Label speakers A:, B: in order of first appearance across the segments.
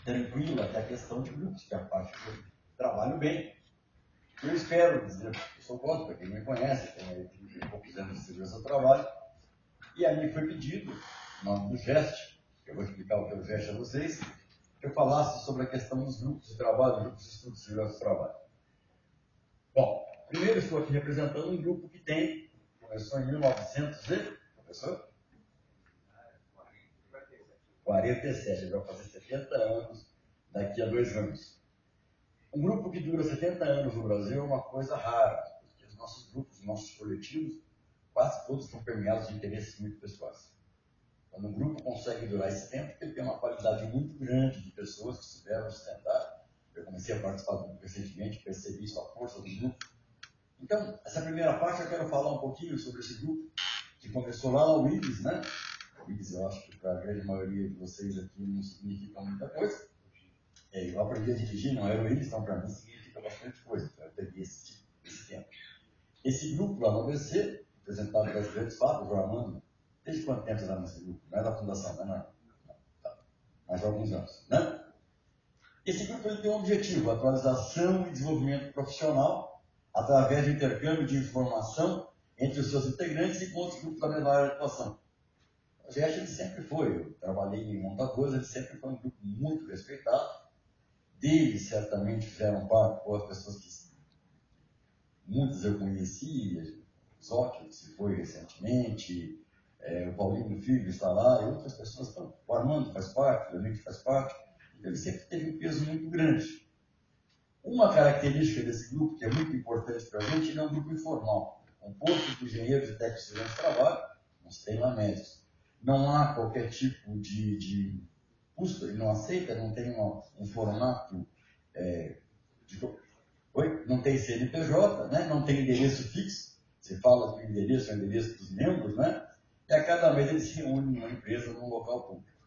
A: tranquila até a questão de grupos, que é a parte que eu trabalho bem. Eu espero dizer, eu sou Cláudio, para quem me conhece, tenho 30 e poucos anos de segurança do trabalho, e a mim foi pedido, no nome do GEST, que eu vou explicar o que é o GEST a vocês, que eu falasse sobre a questão dos grupos de trabalho, grupos de estudo de segurança do trabalho. Bom, primeiro estou aqui representando um grupo que começou em 1900 e, professor? 47, vai fazer 70 anos daqui a 2 anos. Um grupo que dura 70 anos no Brasil é uma coisa rara, porque os nossos grupos, os nossos coletivos, quase todos estão permeados de interesses muito pessoais. Quando um grupo consegue durar esse tempo, ele tem uma qualidade muito grande de pessoas que souberam sustentar. Eu comecei a participar do grupo recentemente, percebi isso, a força do grupo. Então, essa primeira parte eu quero falar um pouquinho sobre esse grupo, que começou lá no Willis, né? O Willis, eu acho que para a grande maioria de vocês aqui não significa muita coisa. Eu aprendi a dirigir, não era o Willis, então para mim significa bastante coisa. Então eu peguei esse tempo. Esse grupo lá no ABC, apresentado pelas grandes Fábio, o Armando, desde quanto tempo você está nesse grupo? Não é da fundação, né? Não. Tá. Mais alguns anos, né? Esse grupo ele tem um objetivo, atualização e desenvolvimento profissional, através do intercâmbio de informação entre os seus integrantes e com outros grupos da mesma área de atuação. O GEST ele sempre foi, eu trabalhei em montadores, ele sempre foi um grupo muito respeitado. Deles, certamente, fizeram parte com as pessoas que muitas eu conheci, o Zóquio, que se foi recentemente, o Paulinho Filho está lá, e outras pessoas, o Armando faz parte, o Leonete faz parte, então ele sempre teve um peso muito grande. Uma característica desse grupo, que é muito importante para a gente, ele é um grupo informal, composto por engenheiros e técnicos de segurança do trabalho, não se tem lá médicos. Não há qualquer tipo de custo, ele não aceita, não tem um formato não tem CNPJ, né? Não tem endereço fixo, você fala que o endereço é o endereço dos membros, né? E a cada mês ele se reúne numa empresa, num local público.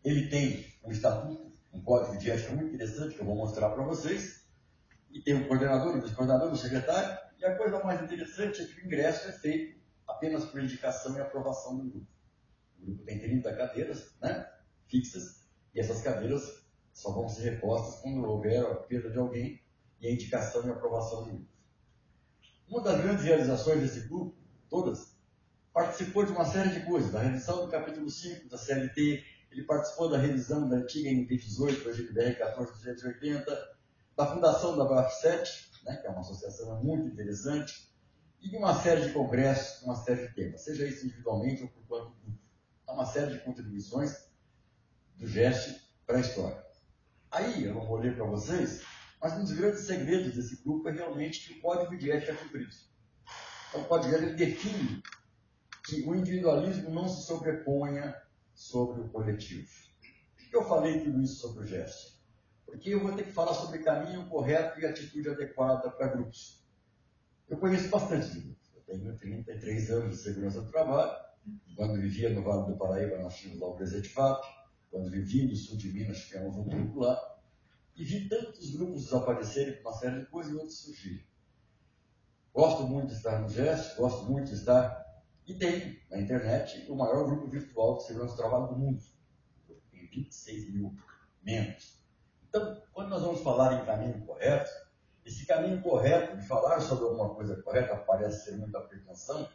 A: Ele tem um estatuto, um código de ética muito interessante, que eu vou mostrar para vocês, e tem um coordenador, um vice-coordenador, um secretário, e a coisa mais interessante é que o ingresso é feito apenas por indicação e aprovação do grupo. O grupo tem 30 cadeiras, né? Fixas, e essas cadeiras só vão ser repostas quando houver a perda de alguém e a indicação e aprovação do grupo. Uma das grandes realizações desse grupo, todas, participou de uma série de coisas, da revisão do capítulo 5 da CLT, ele participou da revisão da antiga NP 18, hoje BR 14280, da fundação da BAF7, né, que é uma associação muito interessante, e de uma série de congressos, uma série de temas, seja isso individualmente ou por quanto grupo. Há uma série de contribuições do GEST para a história. Aí, eu não vou ler para vocês, mas um dos grandes segredos desse grupo é realmente que o código de ética é cumprido. Então, o código de ética define que o individualismo não se sobreponha sobre o coletivo. Por que eu falei tudo isso sobre o GEST? Porque eu vou ter que falar sobre caminho correto e atitude adequada para grupos. Eu conheço bastante de grupos. Eu tenho 33 anos de segurança do trabalho. Quando vivia no Vale do Paraíba, nós tínhamos lá o Presetifap. Quando vivia no sul de Minas, tínhamos um grupo lá. E vi tantos grupos desaparecerem com uma série de coisas e outros surgirem. Gosto muito de estar no GEST, gosto muito de estar... E tem, na internet, o maior grupo virtual de segurança do trabalho do mundo. Tem 26 mil membros. Então, quando nós vamos falar em caminho correto, esse caminho correto de falar sobre alguma coisa correta, parece ser muita pretensão,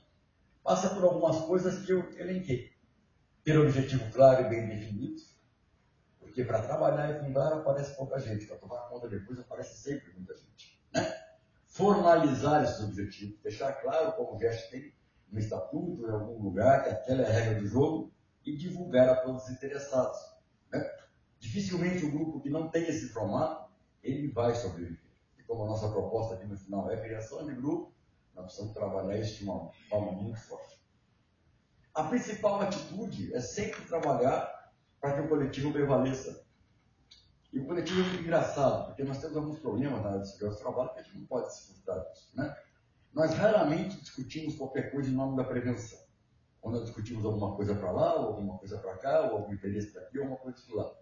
A: passa por algumas coisas que eu elenquei. Ter objetivo claro e bem definido, porque para trabalhar e fundar aparece pouca gente, para tomar conta depois aparece sempre muita gente. Né? Formalizar esses objetivos, deixar claro como o GEST tem no estatuto, em algum lugar, que aquela é a regra do jogo, e divulgar a todos os interessados. Né? Dificilmente o grupo que não tem esse formato, ele vai sobreviver. E como a nossa proposta aqui no final é a criação de grupo, nós precisamos trabalhar isso de uma forma muito forte. A principal atitude é sempre trabalhar para que o coletivo prevaleça. E o coletivo é muito engraçado, porque nós temos alguns problemas na área de segurança do trabalho que a gente não pode se frustrar disso. Né? Nós raramente discutimos qualquer coisa em nome da prevenção. Quando nós discutimos alguma coisa para lá, ou alguma coisa para cá, ou algum interesse para aqui, ou alguma coisa para lá.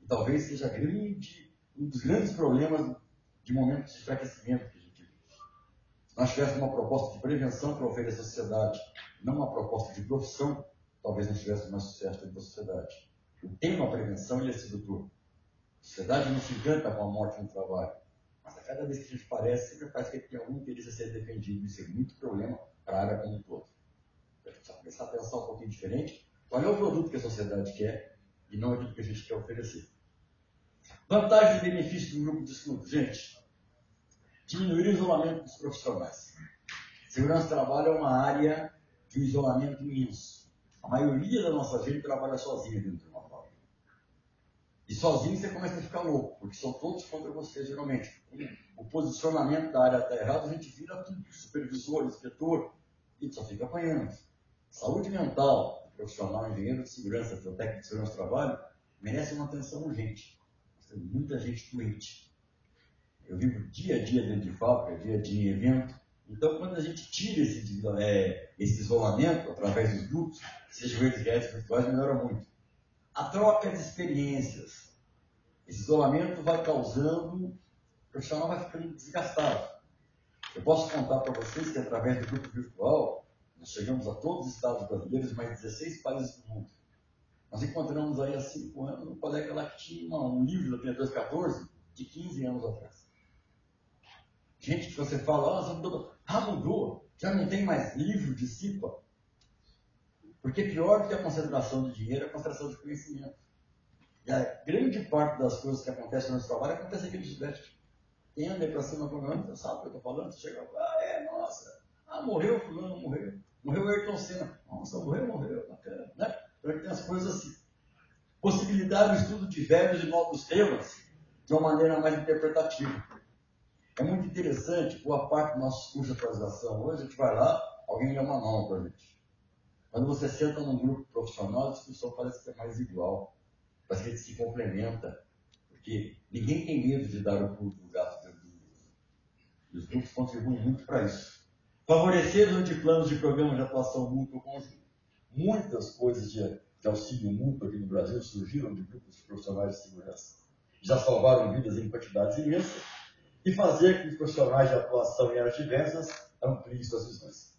A: E talvez seja um dos grandes problemas de momentos de enfraquecimento que a gente vive. Se nós tivéssemos uma proposta de prevenção para oferecer à sociedade, não uma proposta de profissão, talvez não tivéssemos mais sucesso dentro da sociedade. O tema prevenção ele é sedutor. sociedade não se encanta com a morte no trabalho. Mas a cada vez que a gente parece, sempre parece que tem algum interesse a ser defendido. Isso é muito problema para a área como um todo. A gente precisa começar a pensar um pouquinho diferente. Qual é o produto que a sociedade quer e não aquilo que a gente quer oferecer. Vantagens e benefícios do grupo de estudo. Gente, diminuir o isolamento dos profissionais. Segurança do trabalho é uma área de isolamento imenso. A maioria da nossa gente trabalha sozinha dentro de uma fábrica. E sozinho você começa a ficar louco, porque são todos contra você, geralmente. O posicionamento da área está errado, a gente vira tudo, supervisor, inspetor, e só fica apanhando. Saúde mental, profissional, engenheiro de segurança, técnico de segurança do trabalho, merece uma atenção urgente. Tem muita gente doente. Eu vivo dia a dia dentro de fábrica, dia a dia em evento. Então, quando a gente tira esse isolamento através dos grupos, sejam eles reais virtuais, melhora muito. A troca de experiências. Esse isolamento vai causando, o profissional vai ficando desgastado. Eu posso contar para vocês que através do grupo virtual, nós chegamos a todos os estados brasileiros, mais 16 países do mundo. Nós encontramos aí há 5 anos um colega lá que tinha um livro da 3214 de 15 anos atrás. Gente que você fala, mudou, já não tem mais livro de CIPA. Porque pior do que a concentração de dinheiro é a concentração de conhecimento. E a grande parte das coisas que acontecem no nosso trabalho acontece aqui no Sudeste. Quem anda para cima com você sabe o que eu estou falando? Você chega lá, nossa, morreu fulano, morreu. Morreu Ayrton Senna. Nossa, morreu, bacana, né? Então tem as coisas assim. Possibilidade do estudo de velhos e novos temas de uma maneira mais interpretativa. É muito interessante, boa parte do nosso curso de atualização hoje, a gente vai lá, alguém lê uma mão para a gente. Quando você senta num grupo profissional, a discussão parece ser mais igual. Parece que a gente se complementa. Porque ninguém tem medo de dar o pulo do gato dentro do grupo. E os grupos contribuem muito para isso. Favorecer os planos de programas de atuação mútua conjunta. Muitas coisas de auxílio mútuo aqui no Brasil surgiram de grupos profissionais de segurança. Já salvaram vidas em quantidades imensas e fazer com que os profissionais de atuação em áreas diversas ampliem suas visões.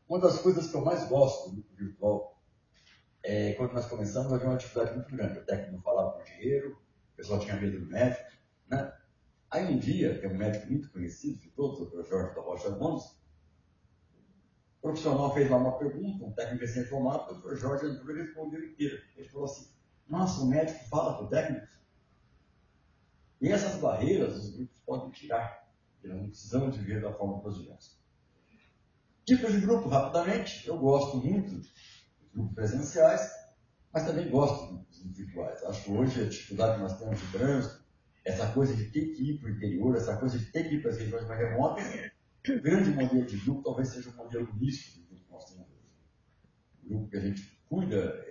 A: Uma das coisas que eu mais gosto do grupo virtual é quando nós começamos, havia uma dificuldade muito grande. O técnico não falava com o engenheiro, o pessoal tinha medo do médico, né? Aí um dia, tem um médico muito conhecido de todos, o Dr. Jorge da Rocha Gomes, o profissional fez lá uma pergunta, um técnico recém-formado, o Dr. Jorge entrou e respondeu inteiro. Ele falou assim, nossa, o médico fala com o técnico? E essas barreiras os grupos podem tirar. Eles não precisam de ver da forma que nós vivemos. Tipos de grupo, rapidamente, eu gosto muito dos grupos presenciais, mas também gosto dos grupos virtuais. Acho que hoje a dificuldade que nós temos de trânsito, essa coisa de ter que ir para o interior, essa coisa de ter que ir para as regiões mais remotas, o grande modelo de grupo talvez seja o modelo misto de grupo que nós temos hoje. O grupo que a gente cuida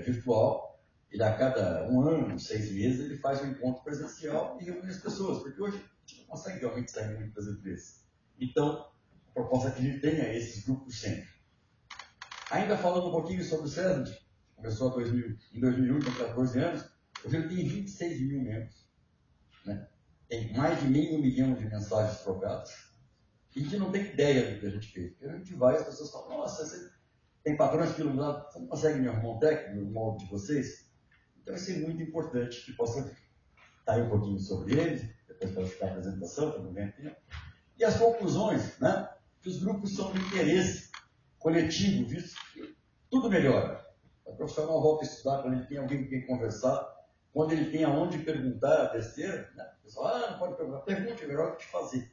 A: virtual, ele a cada 1 ano, 6 meses, ele faz um encontro presencial e reúne as pessoas, porque hoje a gente não consegue realmente sair muito das empresas. Então, a proposta é que a gente tenha esses grupos sempre. Ainda falando um pouquinho sobre o CESD, começou em 2001, com 14 anos, hoje ele tem 26 mil membros. Né? Tem mais de 500 mil de mensagens trocadas. E a gente não tem ideia do que a gente fez. Porque a gente vai e as pessoas falam, nossa, você tem patrões que não dá, você não consegue me arrumar um técnico no molde de vocês? Então isso é muito importante que possa estar aí um pouquinho sobre eles, depois para ficar a apresentação, para não ganhar tempo. E as conclusões, né? Que os grupos são de interesse coletivo, visto que tudo melhora. O profissional volta a estudar quando ele tem alguém com quem conversar, quando ele tem aonde perguntar a besteira, né? O pessoal, não pode perguntar, pergunte, é melhor o que te fazer.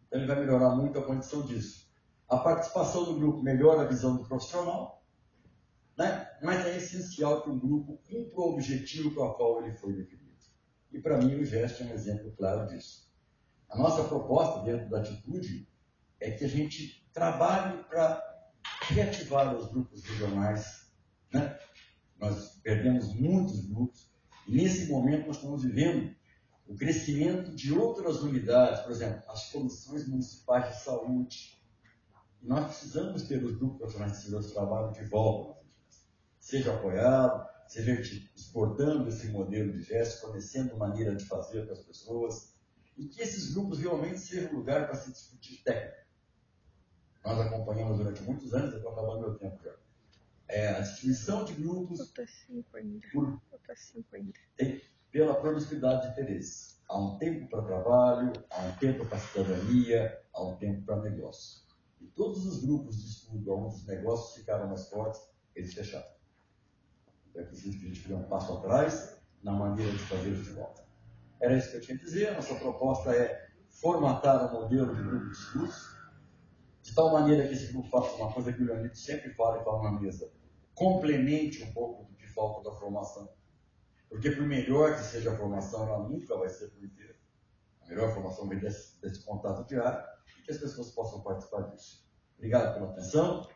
A: Então ele vai melhorar muito a condição disso. A participação do grupo melhora a visão do profissional, né? Mas é essencial que um grupo cumpra o objetivo para o qual ele foi definido. E para mim o GEST é um exemplo claro disso. A nossa proposta dentro da atitude é que a gente trabalhe para reativar os grupos regionais, né? Nós perdemos muitos grupos e nesse momento nós estamos vivendo o crescimento de outras unidades, por exemplo, as comissões municipais de saúde. E nós precisamos ter os grupos profissionais de segurança do trabalho de volta, seja apoiado, seja exportando esse modelo de gesto, conhecendo maneira de fazer para as pessoas, e que esses grupos realmente sejam um lugar para se discutir técnica. Nós acompanhamos durante muitos anos, eu estou acabando meu tempo já, a distribuição de grupos pela promiscuidade de interesses. Há um tempo para trabalho, há um tempo para cidadania, há um tempo para negócio. E todos os grupos de estudo onde os negócios ficaram mais fortes, eles fecharam. Então é preciso que a gente dê um passo atrás na maneira de fazer de volta. Era isso que eu tinha a dizer. Nossa proposta é formatar um modelo de grupo de estudos, de tal maneira que esse grupo faça uma coisa que o Leonito sempre fala e fala na mesa, complemente um pouco do que falta da formação. Porque por melhor que seja a formação, ela nunca vai ser por inteiro. A melhor formação vem desse contato diário e que as pessoas possam participar disso. Obrigado pela atenção.